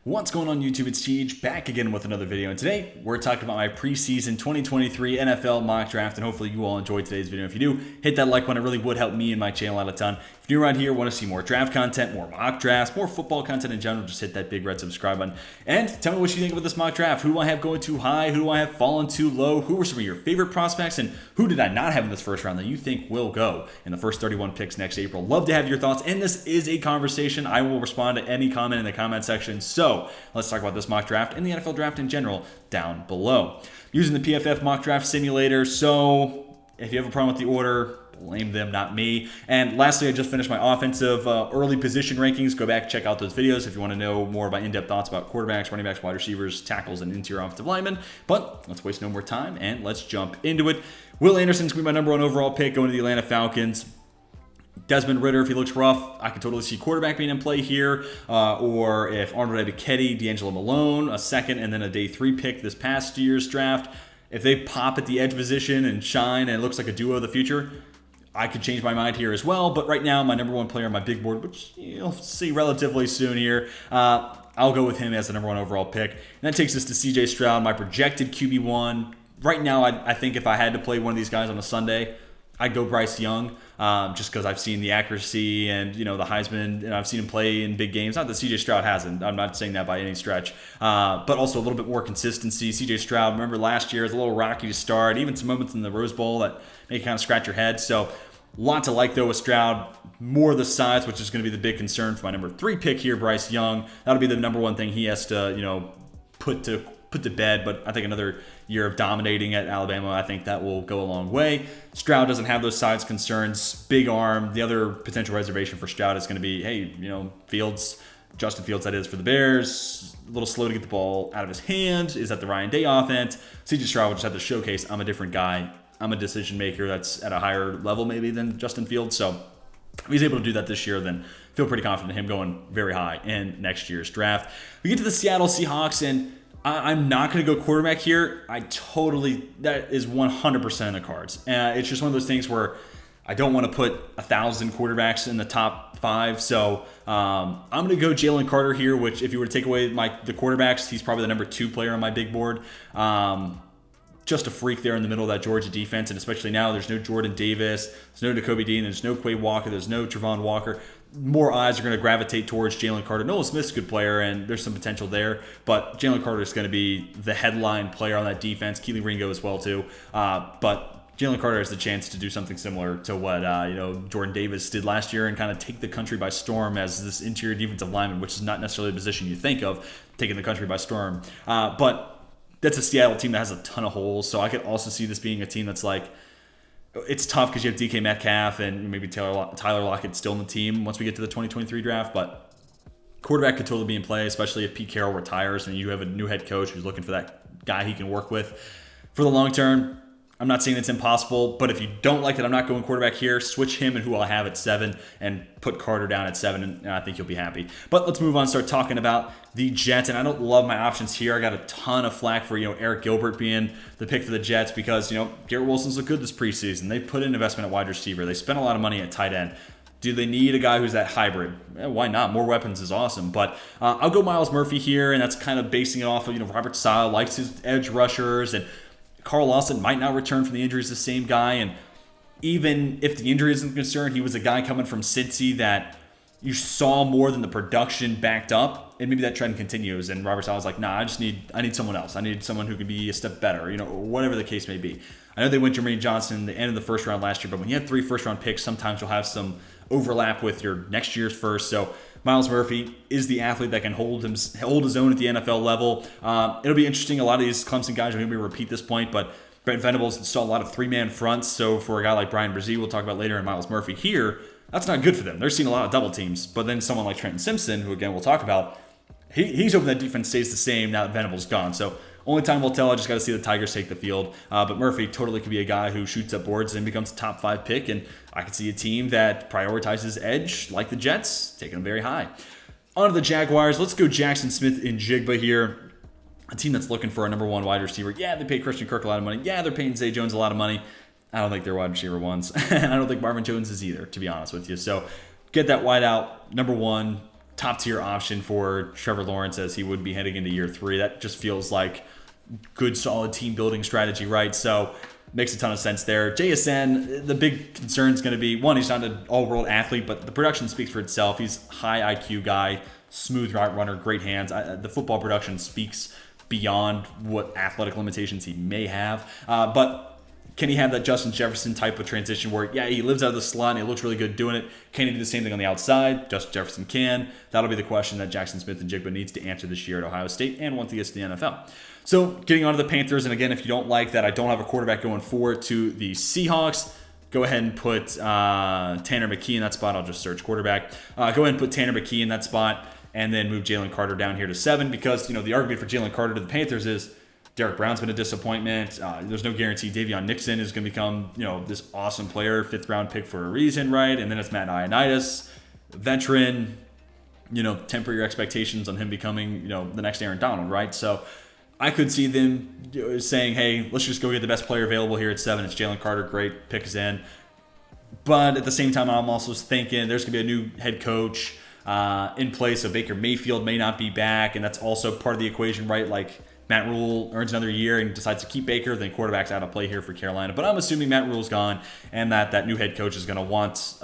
What's going on YouTube? It's Teej back again with another video, and today we're talking about my preseason 2023 NFL mock draft, and hopefully you all enjoyed today's video. If you do, hit that like button. It really would help me and my channel out a ton. If you're new around here, want to see more draft content, more mock drafts, more football content in general, just hit that big red subscribe button. And tell me what you think about this mock draft. Who do I have going too high? Who do I have fallen too low? Who were some of your favorite prospects, and who did I not have in this first round that you think will go in the first 31 picks next April? Love to have your thoughts, and this is a conversation. I will respond to any comment in the comment section. So let's talk about this mock draft and the NFL draft in general down below. Using the PFF mock draft simulator, so if you have a problem with the order, blame them, not me. And lastly, I just finished my offensive early position rankings. Go back, check out those videos if you want to know more about in-depth thoughts about quarterbacks, running backs, wide receivers, tackles, and interior offensive linemen. But let's waste no more time and let's jump into it. Will Anderson's going to be my number one overall pick going to the Atlanta Falcons. Desmond Ridder, if he looks rough, I could totally see quarterback being in play here. Or if Arnold Ebiketie, D'Angelo Malone, a second and then a day 3 pick this past year's draft. If they pop at the edge position and shine and it looks like a duo of the future, I could change my mind here as well. But right now, my number one player on my big board, which you'll see relatively soon here, I'll go with him as the number one overall pick. And that takes us to CJ Stroud, my projected QB1. Right now, I think if I had to play one of these guys on a Sunday, I'd go Bryce Young, just because I've seen the accuracy and, you know, the Heisman, and I've seen him play in big games. Not that CJ Stroud hasn't. I'm not saying that by any stretch. But also a little bit more consistency. CJ Stroud, remember last year, it was a little rocky to start. Even some moments in the Rose Bowl that make you kind of scratch your head. So lot to like, though, with Stroud. More the size, which is going to be the big concern for my number 3 pick here, Bryce Young. That'll be the number one thing he has to, you know, put to bed, but I think another year of dominating at Alabama, I think that will go a long way. Stroud doesn't have those size concerns, big arm. The other potential reservation for Stroud is going to be, hey, you know, Justin Fields, that is, for the Bears, a little slow to get the ball out of his hands. Is that the Ryan Day offense? CJ Stroud will just have to showcase, I'm a different guy. I'm a decision maker that's at a higher level maybe than Justin Fields. So if he's able to do that this year, then feel pretty confident in him going very high in next year's draft. We get to the Seattle Seahawks, and I'm not going to go quarterback here. That is 100% in the cards. It's just one of those things where I don't want to put 1,000 quarterbacks in the top 5. So I'm going to go Jalen Carter here, which if you were to take away the quarterbacks, he's probably the number 2 player on my big board. Just a freak there in the middle of that Georgia defense, and especially now there's no Jordan Davis, there's no Nakobe Dean, there's no Quay Walker, there's no Trevon Walker. More eyes are going to gravitate towards Jalen Carter. Noah Smith's a good player, and there's some potential there, but Jalen Carter is going to be the headline player on that defense. Keely Ringo as well too, but Jalen Carter has the chance to do something similar to what Jordan Davis did last year and kind of take the country by storm as this interior defensive lineman, which is not necessarily a position you think of taking the country by storm, but that's a Seattle team that has a ton of holes. So I could also see this being a team that's like, it's tough because you have DK Metcalf and maybe Tyler Lockett still in the team once we get to the 2023 draft. But quarterback could totally be in play, especially if Pete Carroll retires and you have a new head coach who's looking for that guy he can work with for the long term. I'm not saying it's impossible, but if you don't like that I'm not going quarterback here, switch him and who I'll have at 7 and put Carter down at 7, and I think you'll be happy. But let's move on and start talking about the Jets, and I don't love my options here. I got a ton of flack for, Eric Gilbert being the pick for the Jets because, Garrett Wilson's looked good this preseason. They put in investment at wide receiver. They spent a lot of money at tight end. Do they need a guy who's that hybrid? Why not? More weapons is awesome. But I'll go Myles Murphy here, and that's kind of basing it off of, Robert Saleh likes his edge rushers, and Carl Lawson might not return from the injury as the same guy, and even if the injury isn't concerned, he was a guy coming from Cincy that you saw more than the production backed up, and maybe that trend continues. And Robert Saleh's like, nah, I need someone else. I need someone who can be a step better, or whatever the case may be. I know they went Jermaine Johnson in the end of the first round last year, but when you have 3 first-round picks, sometimes you'll have some overlap with your next year's first. So Myles Murphy is the athlete that can hold his own at the NFL level. It'll be interesting. A lot of these Clemson guys are going to repeat this point, but Brent Venables installed a lot of 3-man fronts. So for a guy like Brian Brzee, we'll talk about later, and Myles Murphy here, that's not good for them. They're seeing a lot of double teams. But then someone like Trenton Simpson, who again we'll talk about, he's hoping that defense stays the same now that Venables gone. So only time will tell. I just got to see the Tigers take the field. But Murphy totally could be a guy who shoots up boards and becomes a top 5 pick. And I could see a team that prioritizes edge, like the Jets, taking him very high. On to the Jaguars. Let's go Jackson Smith and Jigba here. A team that's looking for a number 1 wide receiver. Yeah, they pay Christian Kirk a lot of money. Yeah, they're paying Zay Jones a lot of money. I don't think they're wide receiver ones. And I don't think Marvin Jones is either, to be honest with you. So get that wideout, number one, top tier option for Trevor Lawrence as he would be heading into year 3. That just feels like good, solid team building strategy, right? So makes a ton of sense there. JSN, the big concern is going to be, one, he's not an all-world athlete, but the production speaks for itself. He's a high IQ guy, smooth route runner, great hands. The football production speaks beyond what athletic limitations he may have. But can he have that Justin Jefferson type of transition where, yeah, he lives out of the slot and he looks really good doing it? Can he do the same thing on the outside? Justin Jefferson can. That'll be the question that Jackson Smith-Njigba needs to answer this year at Ohio State and once he gets to the NFL. So getting on to the Panthers, and again, if you don't like that I don't have a quarterback going forward to the Seahawks, go ahead and put Tanner McKee in that spot. I'll just search quarterback. Go ahead and put Tanner McKee in that spot and then move Jalen Carter down here to 7 because, the argument for Jalen Carter to the Panthers is Derek Brown's been a disappointment. There's no guarantee Davion Nixon is going to become, this awesome player, 5th round pick for a reason, right? And then it's Matt Ioannidis, veteran, temper your expectations on him becoming, the next Aaron Donald, right? So I could see them saying, hey, let's just go get the best player available here at 7. It's Jalen Carter, great, pick is in. But at the same time, I'm also thinking there's going to be a new head coach in place, so Baker Mayfield may not be back, and that's also part of the equation, right? Like, Matt Rule earns another year and decides to keep Baker, then quarterback's out of play here for Carolina. But I'm assuming Matt Rule's gone and that new head coach is going to want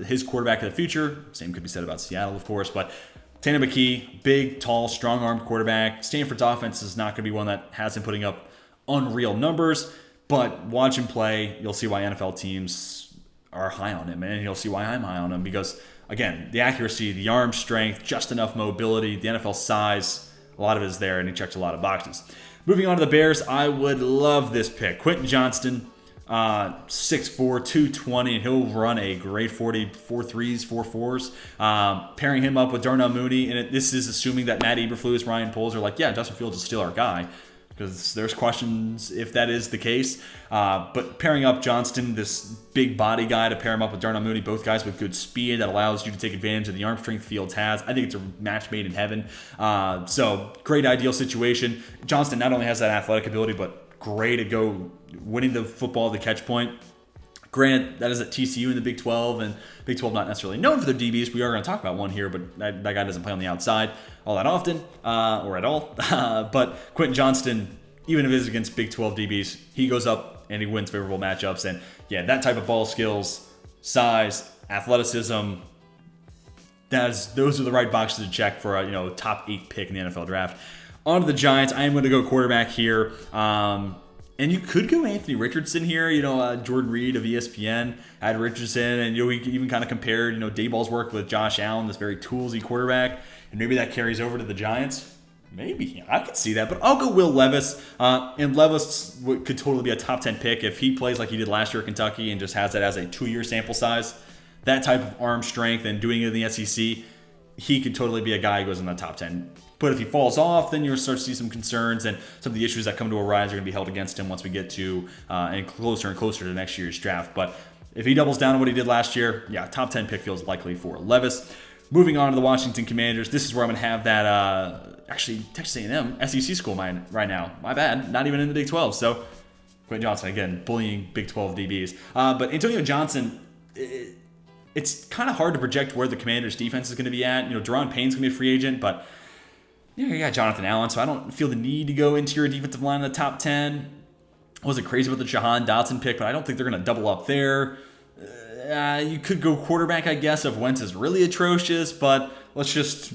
his quarterback of the future. Same could be said about Seattle, of course. But Tanner McKee, big, tall, strong-armed quarterback. Stanford's offense is not going to be one that has him putting up unreal numbers. But watch him play. You'll see why NFL teams are high on him. And you'll see why I'm high on him because, again, the accuracy, the arm strength, just enough mobility, the NFL size, a lot of it is there, and he checks a lot of boxes. Moving on to the Bears, I would love this pick. Quentin Johnston, 6'4", 220, and he'll run a great 40, 4 3s, 4 4s. Pairing him up with Darnell Mooney, and this is assuming that Matt Eberflus, Ryan Poles are like, yeah, Justin Fields is still our guy, because there's questions if that is the case. But pairing up Johnston, this big body guy, to pair him up with Darnell Mooney, both guys with good speed that allows you to take advantage of the arm strength Fields has. I think it's a match made in heaven. So great ideal situation. Johnston not only has that athletic ability, but great at go winning the football at the catch point. Granted, that is at TCU in the Big 12, and Big 12 not necessarily known for their DBs. We are going to talk about one here, but that guy doesn't play on the outside all that often, or at all. But Quentin Johnston, even if it is against Big 12 DBs, he goes up and he wins favorable matchups. And yeah, that type of ball skills, size, athleticism, those are the right boxes to check for a top 8 pick in the NFL draft. On to the Giants. I am going to go quarterback here. And you could go Anthony Richardson here. Jordan Reed of ESPN had Richardson, and we even kind of compared, Dayball's work with Josh Allen, this very toolsy quarterback, and maybe that carries over to the Giants. Maybe. I could see that, but I'll go Will Levis. And Levis could totally be a top 10 pick if he plays like he did last year at Kentucky and just has that as a 2-year sample size. That type of arm strength and doing it in the SEC, he could totally be a guy who goes in the top 10. But if he falls off, then you'll start to see some concerns, and some of the issues that come to arise are going to be held against him once we get to and closer to next year's draft. But if he doubles down on what he did last year, yeah, top 10 pick feels likely for Levis. Moving on to the Washington Commanders, this is where I'm going to have that, actually, Texas A&M, SEC school right now. My bad, not even in the Big 12. So, Quentin Johnson, again, bullying Big 12 DBs. But Antonio Johnson, it's kind of hard to project where the Commanders' defense is going to be at. Deron Payne's going to be a free agent, but you got Jonathan Allen, so I don't feel the need to go interior defensive line in the top 10. I wasn't crazy about the Jahan Dotson pick, but I don't think they're going to double up there. You could go quarterback, I guess, if Wentz is really atrocious, but let's just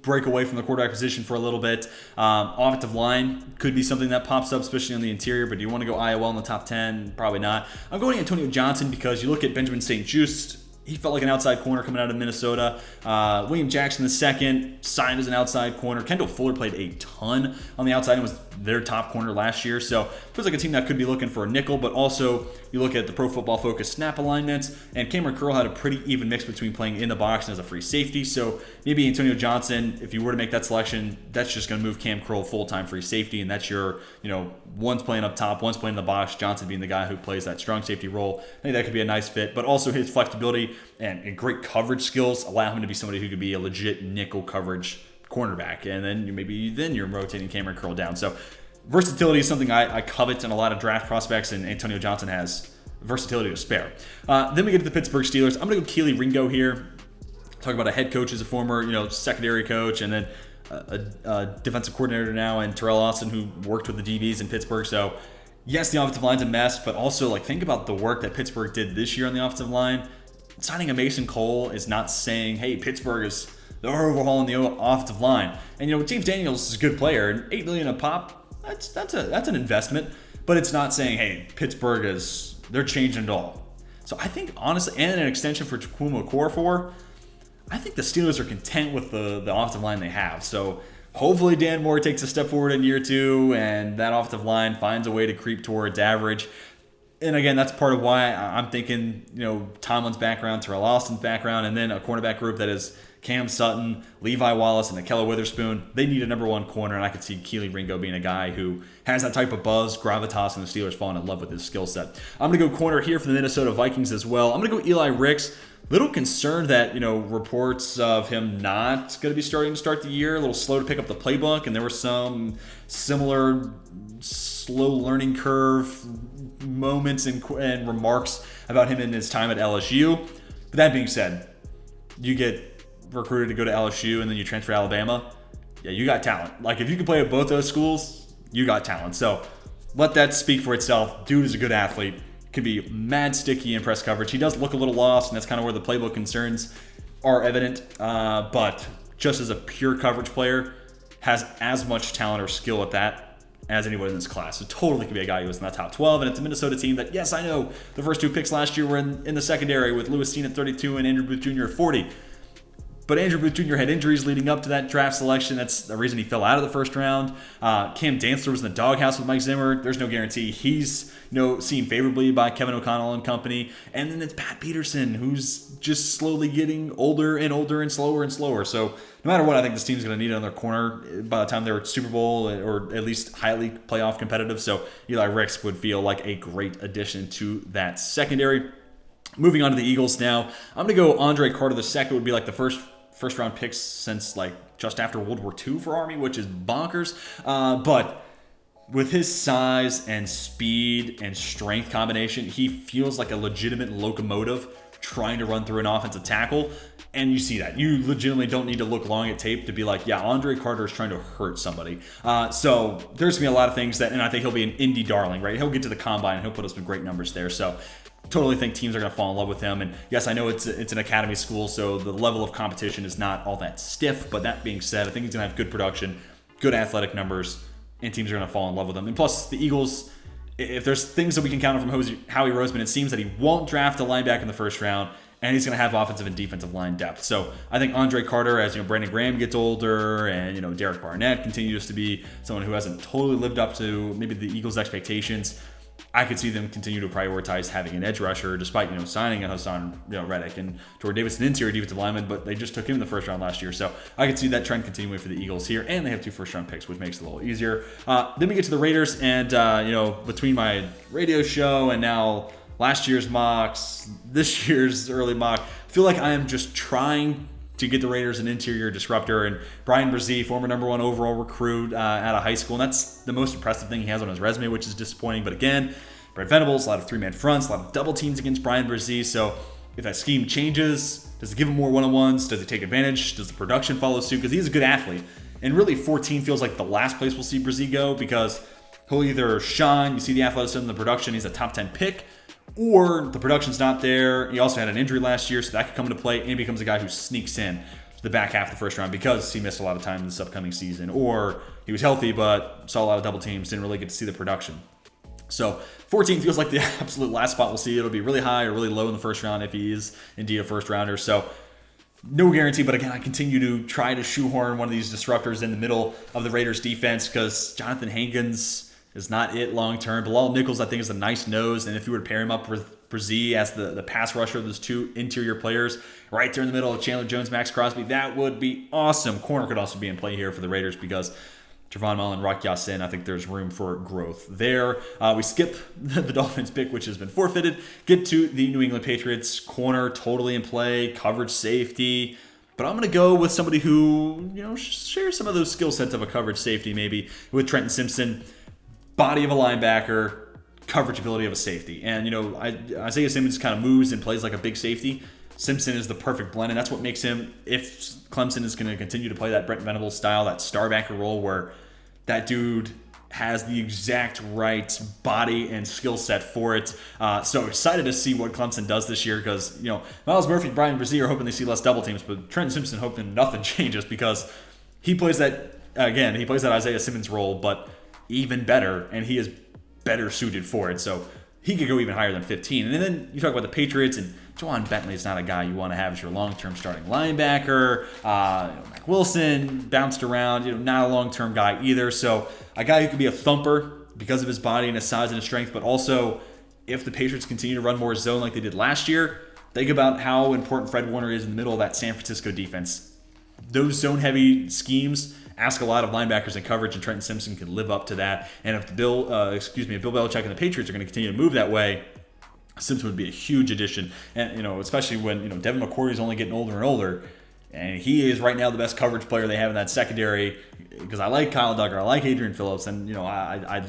break away from the quarterback position for a little bit. Offensive line could be something that pops up, especially on the interior, but do you want to go IOL in the top 10? Probably not. I'm going Antonio Johnson because you look at Benjamin St-Juste. He felt like an outside corner coming out of Minnesota. William Jackson II signed as an outside corner. Kendall Fuller played a ton on the outside and was their top corner last year. So it feels like a team that could be looking for a nickel, but also you look at the Pro Football Focus snap alignments, and Cameron Curl had a pretty even mix between playing in the box and as a free safety. So maybe Antonio Johnson, if you were to make that selection, that's just going to move Cam Curl full-time free safety, and that's your, one's playing up top, one's playing in the box, Johnson being the guy who plays that strong safety role. I think that could be a nice fit, but also his flexibility and great coverage skills allow him to be somebody who could be a legit nickel coverage cornerback, and then you're rotating Cameron Curl down. So versatility is something I covet in a lot of draft prospects, and Antonio Johnson has versatility to spare. Then we get to the Pittsburgh Steelers. I'm going to go Keely Ringo here. Talk about a head coach as a former, secondary coach, and then a defensive coordinator now, and Terrell Austin, who worked with the DBs in Pittsburgh. So, yes, the offensive line's a mess, but also think about the work that Pittsburgh did this year on the offensive line. Signing a Mason Cole is not saying, hey, Pittsburgh is they're overhauling the offensive line. And James Daniels is a good player, and $8 million a pop, that's an investment. But it's not saying, hey, Pittsburgh they're changing it all. So I think honestly, and an extension for Chukwuma Okorafor, I think the Steelers are content with the offensive line they have. So hopefully Dan Moore takes a step forward in year 2, and that offensive line finds a way to creep towards average. And again, that's part of why I'm thinking, Tomlin's background, Terrell Austin's background, and then a cornerback group that is Cam Sutton, Levi Wallace, and Ahkello Witherspoon. They need a number 1 corner, and I could see Keely Ringo being a guy who has that type of buzz, gravitas, and the Steelers falling in love with his skill set. I'm going to go corner here for the Minnesota Vikings as well. I'm going to go Eli Ricks. Little concerned that, reports of him not going to be starting to start the year, a little slow to pick up the playbook, and there were some similar slow learning curve moments and remarks about him in his time at LSU. But that being said, you get recruited to go to LSU and then you transfer to Alabama. Yeah, you got talent. If you can play at both those schools, you got talent. So let that speak for itself. Dude is a good athlete. Could be mad sticky in press coverage. He does look a little lost, and that's kind of where the playbook concerns are evident. But just as a pure coverage player, has as much talent or skill at that as anybody in this class. So totally could be a guy who was in that top 12. And it's a Minnesota team that, yes, I know the first 2 picks last year were in the secondary with Lewis Steen at 32 and Andrew Booth Jr. at 40. But Andrew Booth Jr. had injuries leading up to that draft selection. That's the reason he fell out of the first round. Cam Dantzler was in the doghouse with Mike Zimmer. There's no guarantee he's seen favorably by Kevin O'Connell and company. And then it's Pat Peterson, who's just slowly getting older and slower and slower. So no matter what, I think this team's going to need another corner by the time they're Super Bowl or at least highly playoff competitive. So Eli Ricks would feel like a great addition to that secondary. Moving on to the Eagles now. I'm going to go Andre Carter II would be the first round picks since just after World War II for Army, which is bonkers. But with his size and speed and strength combination, he feels like a legitimate locomotive trying to run through an offensive tackle. And you see that. You legitimately don't need to look long at tape to be Andre Carter is trying to hurt somebody. So there's going to be a lot of things and I think he'll be an Indy darling, right? He'll get to the combine and he'll put up some great numbers there. So totally think teams are going to fall in love with him. And yes, I know it's an academy school, so the level of competition is not all that stiff. But that being said, I think he's going to have good production, good athletic numbers, and teams are going to fall in love with him. And plus, the Eagles, if there's things that we can count on from Howie Roseman, it seems that he won't draft a linebacker in the first round, and he's going to have offensive and defensive line depth. So I think Andre Carter, as Brandon Graham gets older, and Derek Barnett continues to be someone who hasn't totally lived up to maybe the Eagles' expectations, I could see them continue to prioritize having an edge rusher, despite signing a Hassan Reddick and Jordan Davis, an interior defensive lineman, but they just took him in the first round last year. So I could see that trend continuing for the Eagles here, and they have 2 first-round picks, which makes it a little easier. Then we get to the Raiders, and between my radio show and now last year's mocks, this year's early mock, I feel like I am just trying to get the Raiders an interior disruptor. And Brian Brzee, former number 1 overall recruit out of high school, and that's the most impressive thing he has on his resume, which is disappointing. But again, Brent Venables, a lot of 3-man fronts, a lot of double teams against Brian Brzee. So if that scheme changes, does it give him more one-on-ones? Does it take advantage? Does the production follow suit? Because he's a good athlete. And really, 14 feels like the last place we'll see Brzee go, because he'll either shine, you see the athleticism, the production, he's a top 10 pick, or the production's not there. He also had an injury last year, so that could come into play, and he becomes a guy who sneaks in to the back half of the first round because he missed a lot of time in this upcoming season, or he was healthy but saw a lot of double teams, didn't really get to see the production. So 14 feels like the absolute last spot we'll see. It'll be really high or really low in the first round if he is indeed a first rounder. So no guarantee, but again, I continue to try to shoehorn one of these disruptors in the middle of the Raiders defense because Jonathan Hankins is not it long term. Bilal Nichols, I think, is a nice nose, and if you were to pair him up with Brzee as the pass rusher of those 2 interior players right there in the middle of Chandler Jones, Max Crosby, that would be awesome. Corner could also be in play here for the Raiders because Trevon Mullen, Rock Ya-Sin, I think there's room for growth there. We skip the Dolphins pick, which has been forfeited. Get to the New England Patriots. Corner totally in play, coverage safety. But I'm going to go with somebody who, shares some of those skill sets of a coverage safety maybe with Trenton Simpson. Body of a linebacker, coverage ability of a safety. And, Isaiah Simmons kind of moves and plays like a big safety. Simpson is the perfect blend, and that's what makes him, if Clemson is going to continue to play that Brent Venables style, that star backer role where that dude has the exact right body and skill set for it. So excited to see what Clemson does this year because, Miles Murphy, Brian Brzee are hoping they see less double teams, but Trenton Simpson hoping nothing changes because he plays that Isaiah Simmons role, but even better, and he is better suited for it. So he could go even higher than 15. And then you talk about the Patriots, and Juwan Bentley is not a guy you want to have as your long-term starting linebacker. Mac Wilson bounced around, not a long-term guy either. So a guy who could be a thumper because of his body and his size and his strength, but also if the Patriots continue to run more zone like they did last year, think about how important Fred Warner is in the middle of that San Francisco defense. Those zone-heavy schemes ask a lot of linebackers and coverage, and Trenton Simpson could live up to that. And if Bill Belichick and the Patriots are going to continue to move that way, Simpson would be a huge addition. And especially when Devin McCourty is only getting older and older, and he is right now the best coverage player they have in that secondary. Because I like Kyle Duggar, I like Adrian Phillips, and I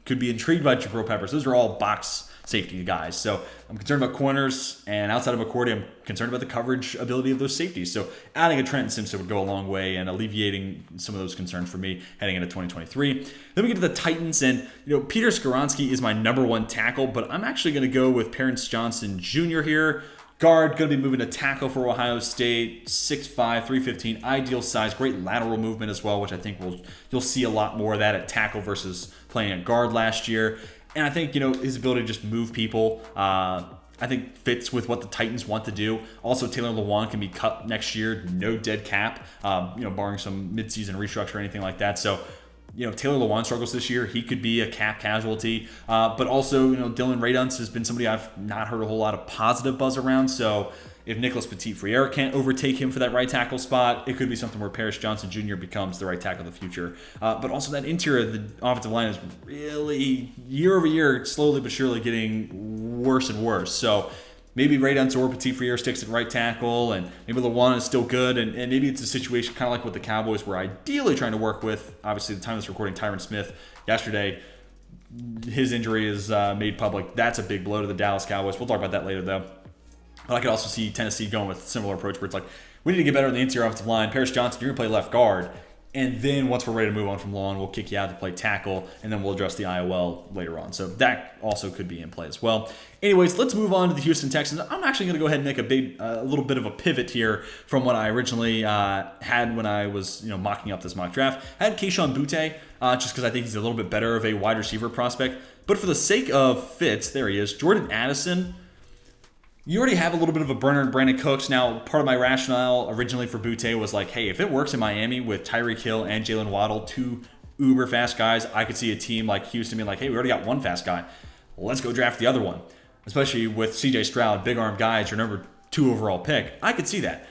could be intrigued by Jabril Peppers. Those are all box safety guys. So I'm concerned about corners, and outside of McCourty, I'm concerned about the coverage ability of those safeties. So adding a Trenton Simpson would go a long way and alleviating some of those concerns for me heading into 2023. Then we get to the Titans, and Peter Skoronski is my number one tackle, but I'm actually going to go with Terrence Johnson Jr. here. Guard, going to be moving to tackle for Ohio State, 6'5", 315, ideal size, great lateral movement as well, which I think you'll see a lot more of that at tackle versus playing at guard last year. And I think, his ability to just move people, I think fits with what the Titans want to do. Also, Taylor Lewan can be cut next year, no dead cap, barring some midseason restructure or anything like that. So, Taylor Lewan struggles this year. He could be a cap casualty. But also, Dylan Radunz has been somebody I've not heard a whole lot of positive buzz around. So if Nicholas Petit-Frere can't overtake him for that right tackle spot, it could be something where Paris Johnson Jr. becomes the right tackle of the future. But also that interior of the offensive line is really, year over year, slowly but surely getting worse and worse. So maybe Radunz or Petit-Frere sticks at right tackle, and maybe Lewan is still good, and maybe it's a situation kind of like what the Cowboys were ideally trying to work with. Obviously, the time of this recording, Tyron Smith, yesterday, his injury is made public. That's a big blow to the Dallas Cowboys. We'll talk about that later, though. But I could also see Tennessee going with a similar approach where it's like, we need to get better in the interior offensive line. Paris Johnson, you're going to play left guard. And then once we're ready to move on from Lawn, we'll kick you out to play tackle, and then we'll address the IOL later on. So that also could be in play as well. Anyways, let's move on to the Houston Texans. I'm actually going to go ahead and make a little bit of a pivot here from what I originally had when I was mocking up this mock draft. I had Kayshon Boutte just because I think he's a little bit better of a wide receiver prospect. But for the sake of fits, there he is, Jordan Addison. You already have a little bit of a burner in Brandon Cooks. Now, part of my rationale originally for Boutte was like, hey, if it works in Miami with Tyreek Hill and Jalen Waddle, two uber fast guys, I could see a team like Houston being like, hey, we already got one fast guy. Let's go draft the other one. Especially with CJ Stroud, big arm guy as your number 2 overall pick. I could see that.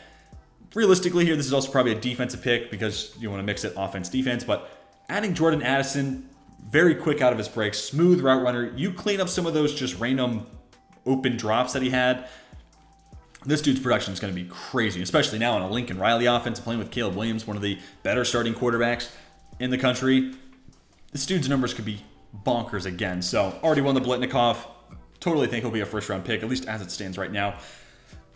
Realistically here, this is also probably a defensive pick because you want to mix it offense-defense, but adding Jordan Addison, very quick out of his breaks, smooth route runner. You clean up some of those just random open drops that he had. This dude's production is going to be crazy, especially now in a Lincoln Riley offense, playing with Caleb Williams, one of the better starting quarterbacks in the country. This dude's numbers could be bonkers again. So already won the Blitnikoff. Totally think he'll be a first-round pick, at least as it stands right now.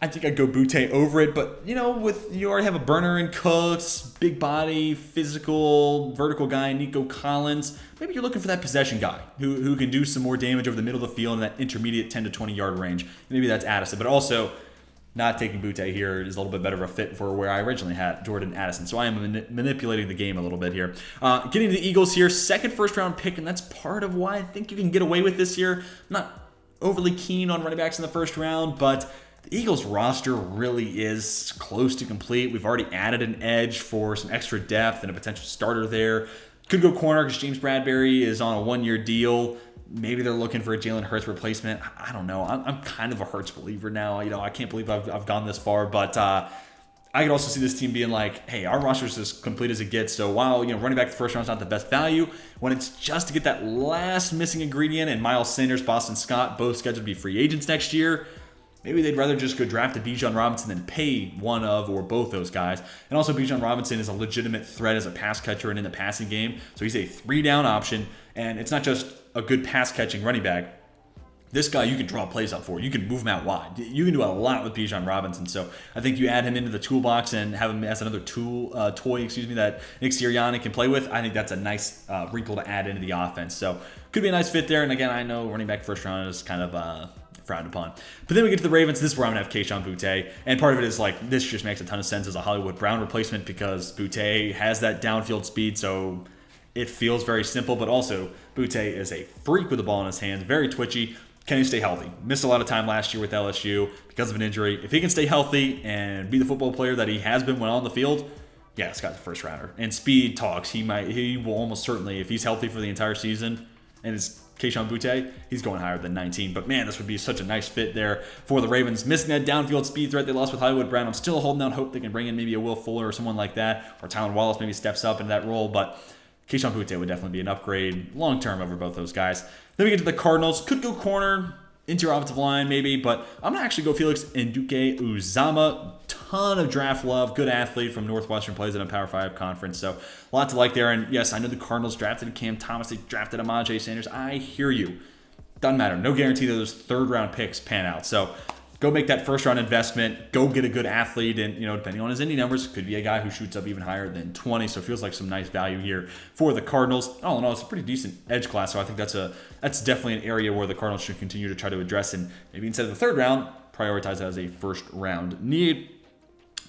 I think I'd go Boutte over it, but you already have a burner in Cooks, big body, physical, vertical guy, Nico Collins. Maybe you're looking for that possession guy who can do some more damage over the middle of the field in that intermediate 10 to 20 yard range. Maybe that's Addison, but also not taking Boutte here is a little bit better of a fit for where I originally had Jordan Addison. So I am manipulating the game a little bit here. Getting to the Eagles here, second first-round pick, and that's part of why I think you can get away with this year. I'm not overly keen on running backs in the first round, but the Eagles roster really is close to complete. We've already added an edge for some extra depth and a potential starter there. Could go corner because James Bradbury is on a 1-year deal. Maybe they're looking for a Jalen Hurts replacement. I don't know. I'm kind of a Hurts believer now. I can't believe I've gone this far, but I could also see this team being like, hey, our roster is as complete as it gets. So while running back the first round is not the best value, when it's just to get that last missing ingredient, and Miles Sanders, Boston Scott, both scheduled to be free agents next year, maybe they'd rather just go draft a Bijan Robinson than pay one of or both those guys. And also Bijan Robinson is a legitimate threat as a pass catcher and in the passing game. So he's a 3-down option, and it's not just a good pass catching running back. This guy you can draw plays up for. You can move him out wide. You can do a lot with Bijan Robinson. So I think you add him into the toolbox and have him as another toy, that Nick Sirianni can play with. I think that's a nice wrinkle to add into the offense. So could be a nice fit there. And again, I know running back first round is kind of frowned upon. But then we get to the Ravens. This is where I'm going to have Kayshon Boutte. And part of it is like, this just makes a ton of sense as a Hollywood Brown replacement because Boutte has that downfield speed. So it feels very simple. But also, Boutte is a freak with the ball in his hands, very twitchy. Can he stay healthy? Missed a lot of time last year with LSU because of an injury. If he can stay healthy and be the football player that he has been when on the field, yeah, this guy's a first rounder. And speed talks. He will almost certainly, if he's healthy for the entire season, and it's Kayshon Boutte, he's going higher than 19. But man, this would be such a nice fit there for the Ravens. Missing that downfield speed threat they lost with Hollywood Brown. I'm still holding out hope they can bring in maybe a Will Fuller or someone like that, or Tylan Wallace maybe steps up into that role. But Kayshon Boutte would definitely be an upgrade long term over both those guys. Then we get to the Cardinals. Could go corner, interior offensive line maybe, but I'm going to actually go Felix Nduke-Uzama. Ton of draft love, good athlete from Northwestern, plays in a Power 5 conference, so a lot to like there. And yes, I know the Cardinals drafted Cam Thomas, they drafted Amajay Sanders. I hear you. Doesn't matter. No guarantee that those third-round picks pan out. So go make that first-round investment. Go get a good athlete, and depending on his Indy numbers, could be a guy who shoots up even higher than 20. So it feels like some nice value here for the Cardinals. All in all, it's a pretty decent edge class. So I think that's definitely an area where the Cardinals should continue to try to address, and maybe instead of the third round, prioritize that as a first-round need.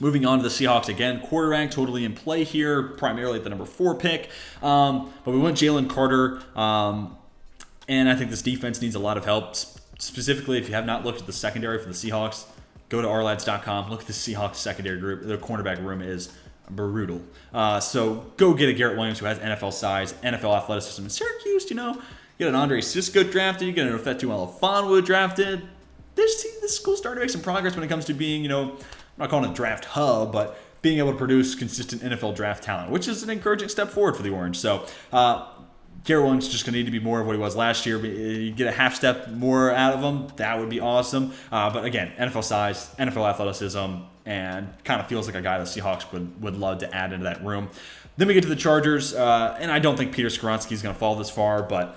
Moving on to the Seahawks again, quarterback totally in play here, primarily at the number 4 pick. But we went Jalen Carter, and I think this defense needs a lot of help. Specifically, if you have not looked at the secondary for the Seahawks, go to ourlads.com, look at the Seahawks secondary group. Their cornerback room is brutal. So go get a Garrett Williams who has NFL size, NFL athleticism. In Syracuse, you get an Andre Cisco drafted, you get an Ofetu Melifonwu drafted. This school's starting to make some progress when it comes to being, I'm not calling it a draft hub, but being able to produce consistent NFL draft talent, which is an encouraging step forward for the Orange. So Garrett Williams is just going to need to be more of what he was last year. You get a half step more out of him, that would be awesome. But again, NFL size, NFL athleticism, and kind of feels like a guy the Seahawks would love to add into that room. Then we get to the Chargers, and I don't think Peter Skoronski is going to fall this far, but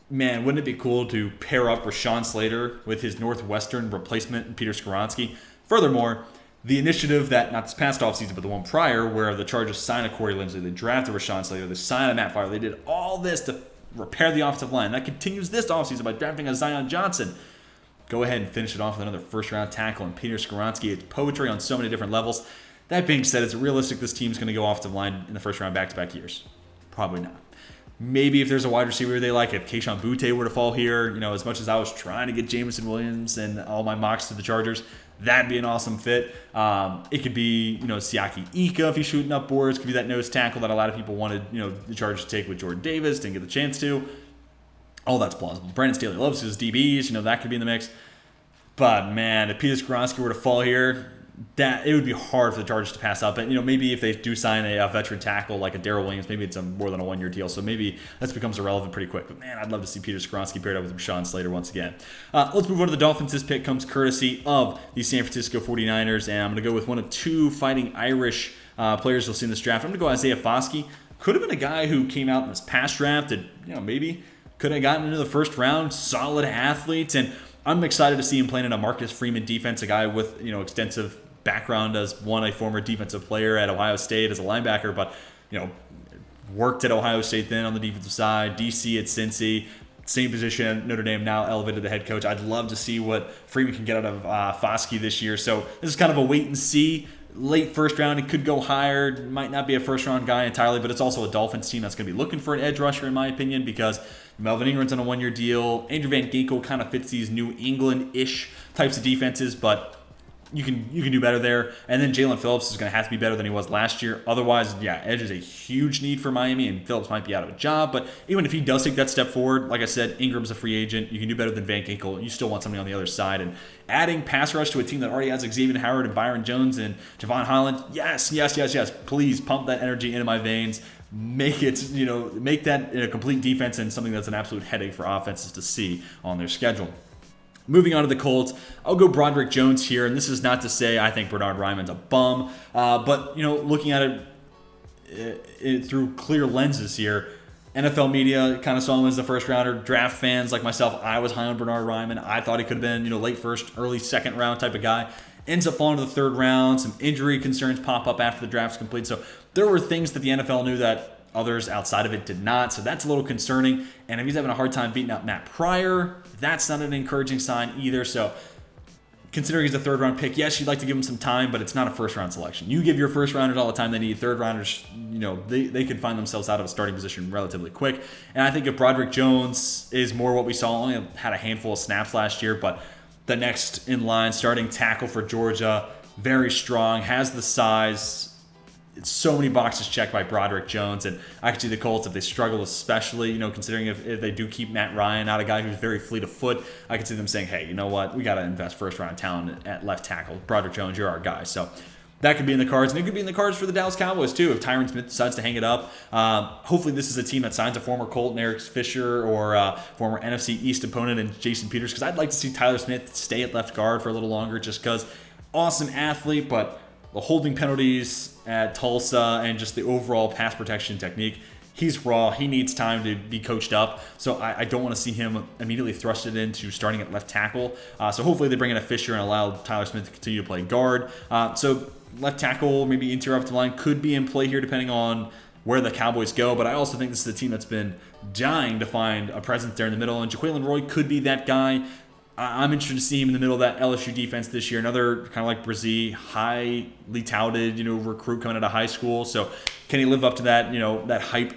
man, wouldn't it be cool to pair up Rashawn Slater with his Northwestern replacement, Peter Skoronski? Furthermore, the initiative that, not this past offseason, but the one prior, where the Chargers signed a Corey Linsley, they drafted Rashawn Slater, they signed a Matt Farley, they did all this to repair the offensive line. That continues this offseason by drafting a Zion Johnson. Go ahead and finish it off with another first-round tackle and Peter Skoronski. It's poetry on so many different levels. That being said, is it realistic this team's going to go offensive line in the first round back-to-back years? Probably not. Maybe if there's a wide receiver they like, if Kayshon Boutte were to fall here, as much as I was trying to get Jameson Williams and all my mocks to the Chargers, that'd be an awesome fit. It could be, Siaki Ika if he's shooting up boards. It could be that nose tackle that a lot of people wanted, the Chargers to take with Jordan Davis, didn't get the chance to. All that's plausible. Brandon Staley loves his DBs, that could be in the mix. But man, if Peter Skoronski were to fall here, that it would be hard for the Chargers to pass up. And maybe if they do sign a veteran tackle like a Darrell Williams, maybe it's more than a 1-year deal. So maybe that becomes irrelevant pretty quick. But man, I'd love to see Peter Skoronski paired up with Rashawn Slater once again. Let's move on to the Dolphins. This pick comes courtesy of the San Francisco 49ers, and I'm going to go with one of 2 Fighting Irish players you'll see in this draft. I'm going to go Isaiah Foskey. Could have been a guy who came out in this past draft and maybe could have gotten into the first round. Solid athlete, and I'm excited to see him playing in a Marcus Freeman defense, a guy with extensive background as a former defensive player at Ohio State as a linebacker, but worked at Ohio State then on the defensive side, DC at Cincy, same position at Notre Dame, now elevated to head coach. I'd love to see what Freeman can get out of Foskey this year. So this is kind of a wait and see. Late first round, it could go higher. Might not be a first round guy entirely, but it's also a Dolphins team that's going to be looking for an edge rusher, in my opinion, because Melvin Ingram's on a 1-year deal. Andrew Van Ginkel kind of fits these New England-ish types of defenses, but you can do better there. And then Jalen Phillips is going to have to be better than he was last year. Otherwise, edge is a huge need for Miami, and Phillips might be out of a job. But even if he does take that step forward, like I said, Ingram's a free agent. You can do better than Van Ginkel. You still want somebody on the other side. And adding pass rush to a team that already has Xavier Howard and Byron Jones and Javon Holland, yes. Please pump that energy into my veins. Make it, make that a complete defense and something that's an absolute headache for offenses to see on their schedule. Moving on to the Colts, I'll go Broderick Jones here, and this is not to say I think Bernard Ryman's a bum, but looking at it through clear lenses here, NFL media kind of saw him as the first rounder. Draft fans like myself, I was high on Bernard Ryman. I thought he could have been, late first, early second round type of guy. Ends up falling to the third round. Some injury concerns pop up after the draft's complete. So there were things that the NFL knew that others outside of it did not. So that's a little concerning. And if he's having a hard time beating up Matt Pryor, that's not an encouraging sign either. So considering he's a third round pick, yes, you'd like to give him some time, but it's not a first round selection. You give your first rounders all the time they need. Third rounders, they could find themselves out of a starting position relatively quick. And I think if Broderick Jones is more what we saw, only had a handful of snaps last year, but the next in line, starting tackle for Georgia, very strong, has the size. It's so many boxes checked by Broderick Jones, and I could see the Colts if they struggle, especially, considering if they do keep Matt Ryan out, a guy who's very fleet of foot. I could see them saying, hey, you know what, we got to invest first round talent at left tackle. Broderick Jones, you're our guy. So that could be in the cards, and it could be in the cards for the Dallas Cowboys too if Tyron Smith decides to hang it up. Hopefully this is a team that signs a former Colt and Eric Fisher or former NFC East opponent and Jason Peters, because I'd like to see Tyler Smith stay at left guard for a little longer just because awesome athlete, but the holding penalties at Tulsa and just the overall pass protection technique, he's raw. He needs time to be coached up. So I don't want to see him immediately thrusted into starting at left tackle. So hopefully they bring in a Fisher and allow Tyler Smith to continue to play guard. So left tackle, maybe interior offensive line could be in play here depending on where the Cowboys go. But I also think this is a team that's been dying to find a presence there in the middle. And Jaquelin Roy could be that guy. I'm interested to see him in the middle of that LSU defense this year. Another kind of like Brzee, highly touted, recruit coming out of high school. So can he live up to that, that hype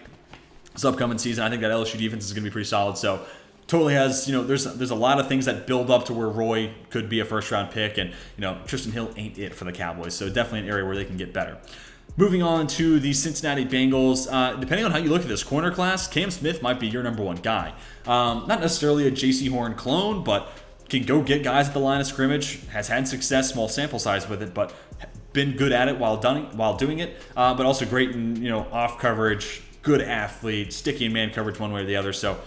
this upcoming season? I think that LSU defense is going to be pretty solid. So totally has, there's a lot of things that build up to where Roy could be a first round pick. And, Tristan Hill ain't it for the Cowboys. So definitely an area where they can get better. Moving on to the Cincinnati Bengals, depending on how you look at this corner class, Cam Smith might be your number one guy. Not necessarily a J.C. Horn clone, but can go get guys at the line of scrimmage, has had success, small sample size with it, but been good at it while doing it, but also great in off coverage, good athlete, sticky in man coverage one way or the other. So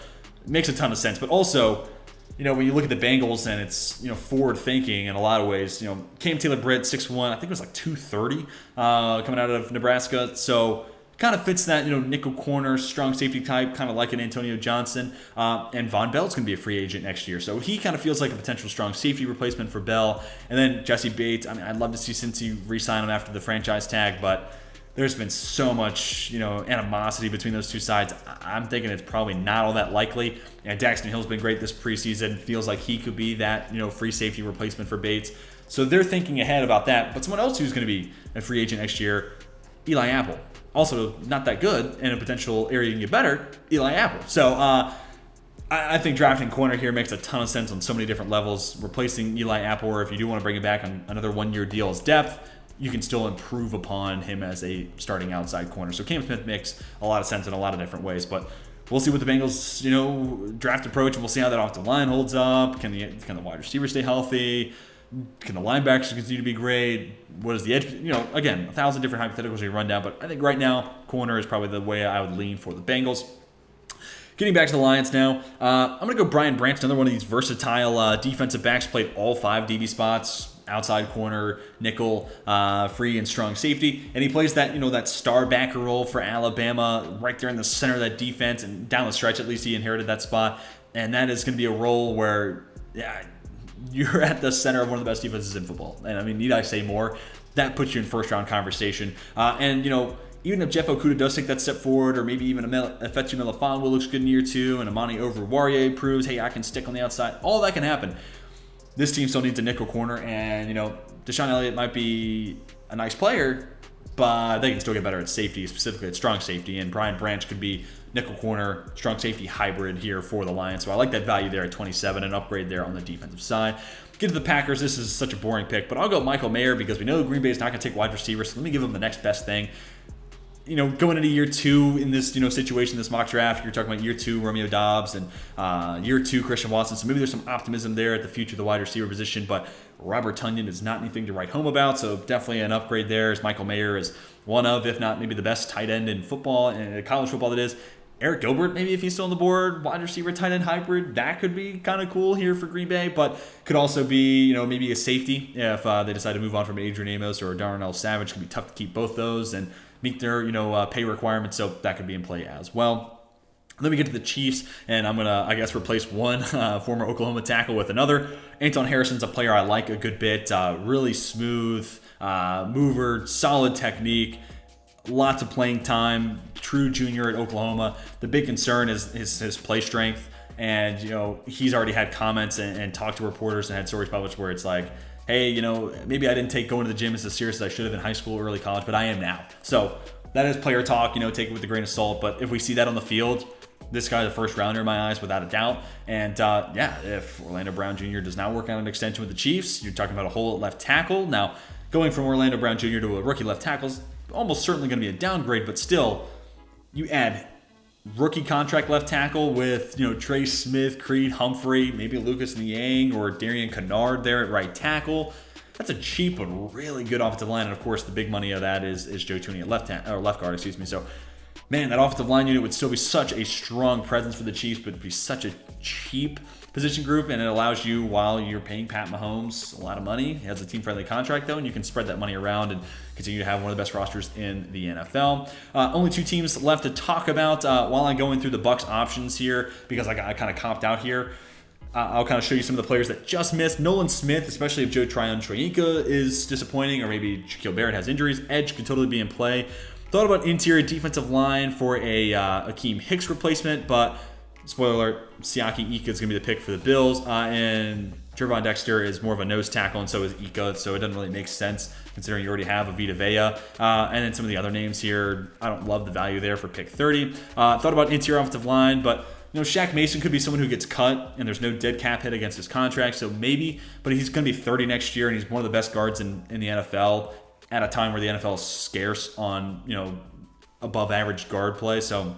it makes a ton of sense. But also, when you look at the Bengals and it's forward thinking in a lot of ways. Cam Taylor-Britt, 6'1", I think it was like 230 coming out of Nebraska. So kind of fits that nickel corner, strong safety type, kind of like an Antonio Johnson. And Von Bell's going to be a free agent next year. So he kind of feels like a potential strong safety replacement for Bell. And then Jesse Bates, I'd love to see Cincy re-sign him after the franchise tag, but there's been so much animosity between those two sides. I'm thinking it's probably not all that likely. And Daxton Hill's been great this preseason. Feels like he could be that free safety replacement for Bates. So they're thinking ahead about that. But someone else who's going to be a free agent next year, Eli Apple. Also, not that good, and a potential area you can get better, Eli Apple. So I think drafting corner here makes a ton of sense on so many different levels. Replacing Eli Apple, or if you do want to bring him back on another one-year deal as depth, you can still improve upon him as a starting outside corner. So Cam Smith makes a lot of sense in a lot of different ways, but we'll see what the Bengals, draft approach, and we'll see how that offensive line holds up. Can the wide receiver stay healthy? Can the linebackers continue to be great? What is the edge? Again, 1,000 different hypotheticals you run down, but I think right now, corner is probably the way I would lean for the Bengals. Getting back to the Lions now, I'm going to go Brian Branch, another one of these versatile defensive backs, played all 5 DB spots, outside corner, nickel, free and strong safety, and he plays that that star backer role for Alabama, right there in the center of that defense, and down the stretch at least he inherited that spot, and that is going to be a role where you're at the center of one of the best defenses in football. And need I say more? That puts you in first round conversation. And even if Jeff Okudah does take that step forward, or maybe even Efetu Melifonwu looks good in year 2, and Amani Oruwariye proves, hey, I can stick on the outside, all that can happen. This team still needs a nickel corner, and Deshaun Elliott might be a nice player, but they can still get better at safety, specifically at strong safety, and Brian Branch could be nickel corner, strong safety hybrid here for the Lions. So I like that value there at 27, an upgrade there on the defensive side. Get to the Packers. This is such a boring pick, but I'll go Michael Mayer because we know Green Bay is not going to take wide receivers, so let me give him the next best thing. Going into year 2 in this, situation, this mock draft, you're talking about year 2 Romeo Doubs and year 2 Christian Watson. So maybe there's some optimism there at the future of the wide receiver position, but Robert Tonyan is not anything to write home about. So definitely an upgrade there, as Michael Mayer is one of, if not maybe the best tight end in football, and college football that is. Eric Gilbert, maybe if he's still on the board, wide receiver, tight end hybrid, that could be kind of cool here for Green Bay, but could also be, maybe a safety if they decide to move on from Adrian Amos or Darnell Savage. It could be tough to keep both those and meet their, pay requirements, so that could be in play as well. Then we get to the Chiefs, and I'm going to, I guess, replace one former Oklahoma tackle with another. Anton Harrison's a player I like a good bit. Really smooth mover, solid technique, lots of playing time, true junior at Oklahoma. The big concern is his play strength. And, he's already had comments and talked to reporters and had stories published where it's like, hey, maybe I didn't take going to the gym as serious as I should have in high school or early college, but I am now. So that is player talk, take it with a grain of salt. But if we see that on the field, this guy's a first rounder in my eyes, without a doubt. And if Orlando Brown Jr. does not work out an extension with the Chiefs, you're talking about a hole at left tackle. Now, going from Orlando Brown Jr. to a rookie left tackle is almost certainly going to be a downgrade, but still, you add rookie contract left tackle with, Trey Smith, Creed Humphrey, maybe Lucas Niang or Darian Kennard there at right tackle. That's a cheap but really good offensive line. And of course, the big money of that is Joe Thuney at left guard, excuse me. So, man, that offensive line unit would still be such a strong presence for the Chiefs, but it'd be such a cheap position group, and it allows you, while you're paying Pat Mahomes a lot of money, he has a team-friendly contract though, and you can spread that money around and continue to have one of the best rosters in the NFL. Only two teams left to talk about while I'm going through the Bucs options here, because I kind of copped out here. I'll kind of show you some of the players that just missed. Nolan Smith, especially if Joe Tryon-Shoyinka is disappointing, or maybe Shaquille Barrett has injuries, edge could totally be in play. Thought about interior defensive line for a Akeem Hicks replacement, but spoiler alert, Siaki Ika is going to be the pick for the Bills, and Trevon Dexter is more of a nose tackle, and so is Ika, so it doesn't really make sense considering you already have a Vita Vea. And then some of the other names here, I don't love the value there for pick 30. Thought about interior offensive line, but Shaq Mason could be someone who gets cut, and there's no dead cap hit against his contract, so maybe, but he's going to be 30 next year, and he's one of the best guards in the NFL at a time where the NFL is scarce on, above average guard play, so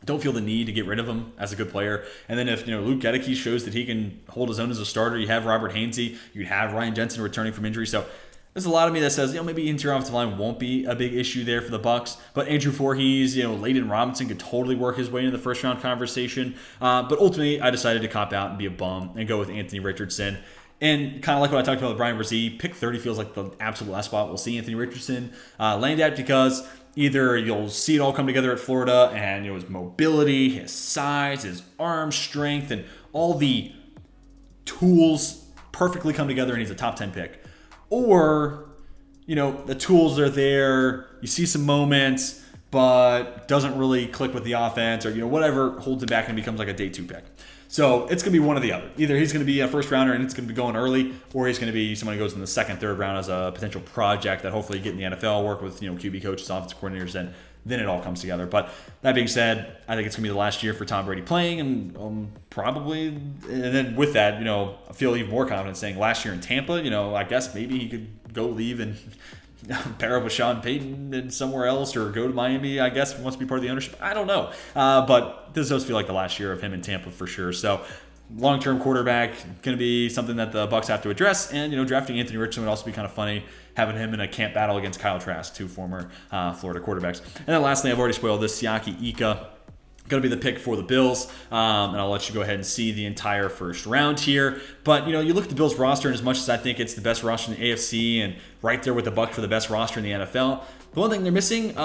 don't feel the need to get rid of him as a good player. And then if Luke Gedeke shows that he can hold his own as a starter, you have Robert Hainsey, you'd have Ryan Jensen returning from injury. So there's a lot of me that says maybe interior offensive line won't be a big issue there for the Bucs. But Andrew Voorhees, Layden Robinson could totally work his way into the first round conversation. But ultimately, I decided to cop out and be a bum and go with Anthony Richardson. And kind of like what I talked about with Brian Brzee, pick 30 feels like the absolute last spot we'll see Anthony Richardson land at, because either you'll see it all come together at Florida and his mobility, his size, his arm strength, and all the tools perfectly come together and he's a top 10 pick. Or, the tools are there, you see some moments, but doesn't really click with the offense, or, whatever holds him back and becomes like a day 2 pick. So it's going to be one or the other. Either he's going to be a first rounder and it's going to be going early, or he's going to be someone who goes in the second, third round as a potential project that hopefully you get in the NFL, work with QB coaches, offensive coordinators, and then it all comes together. But that being said, I think it's going to be the last year for Tom Brady playing, and probably, and then with that, I feel even more confident saying last year in Tampa, I guess maybe he could go leave and pair up with Sean Payton and somewhere else, or go to Miami, I guess, wants to be part of the ownership. I don't know. But this does feel like the last year of him in Tampa for sure. So long-term quarterback, going to be something that the Bucs have to address. And, drafting Anthony Richardson would also be kind of funny, having him in a camp battle against Kyle Trask, two former Florida quarterbacks. And then lastly, I've already spoiled this, Siaki Ika, going to be the pick for the Bills, and I'll let you go ahead and see the entire first round here. But, you look at the Bills roster, and as much as I think it's the best roster in the AFC and right there with the Bucs for the best roster in the NFL, the one thing they're missing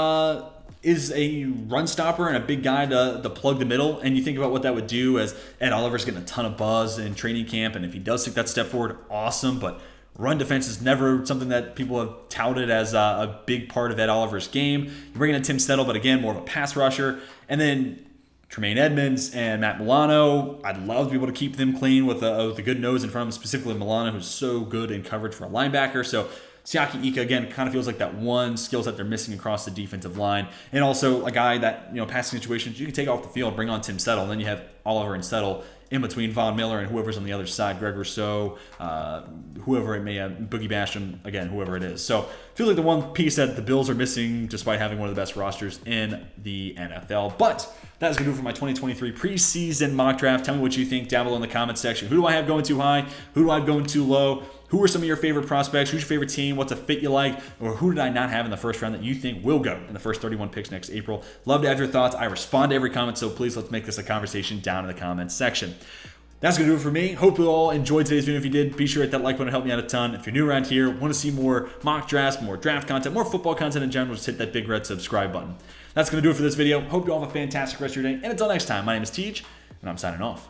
is a run stopper and a big guy to plug the middle. And you think about what that would do, as Ed Oliver's getting a ton of buzz in training camp, and if he does take that step forward, awesome. But run defense is never something that people have touted as a big part of Ed Oliver's game. You're bringing in Tim Settle, but again, more of a pass rusher. And then Tremaine Edmonds and Matt Milano, I'd love to be able to keep them clean with a good nose in front of them, specifically Milano, who's so good in coverage for a linebacker. So Siaki Ika, again, kind of feels like that one skill set they're missing across the defensive line. And also a guy that, passing situations, you can take off the field, bring on Tim Settle, and then you have Oliver and Settle in between Von Miller and whoever's on the other side, Greg Rousseau, whoever it may have, Boogie Basham, again, whoever it is. So I feel like the one piece that the Bills are missing, despite having one of the best rosters in the NFL. But that's going to do it for my 2023 preseason mock draft. Tell me what you think down below in the comments section. Who do I have going too high? Who do I have going too low? Who are some of your favorite prospects? Who's your favorite team? What's a fit you like? Or who did I not have in the first round that you think will go in the first 31 picks next April? Love to have your thoughts. I respond to every comment, so please let's make this a conversation down in the comments section. That's going to do it for me. Hope you all enjoyed today's video. If you did, be sure to hit that like button. It helped me out a ton. If you're new around here, want to see more mock drafts, more draft content, more football content in general, just hit that big red subscribe button. That's going to do it for this video. Hope you all have a fantastic rest of your day. And until next time, my name is Tej, and I'm signing off.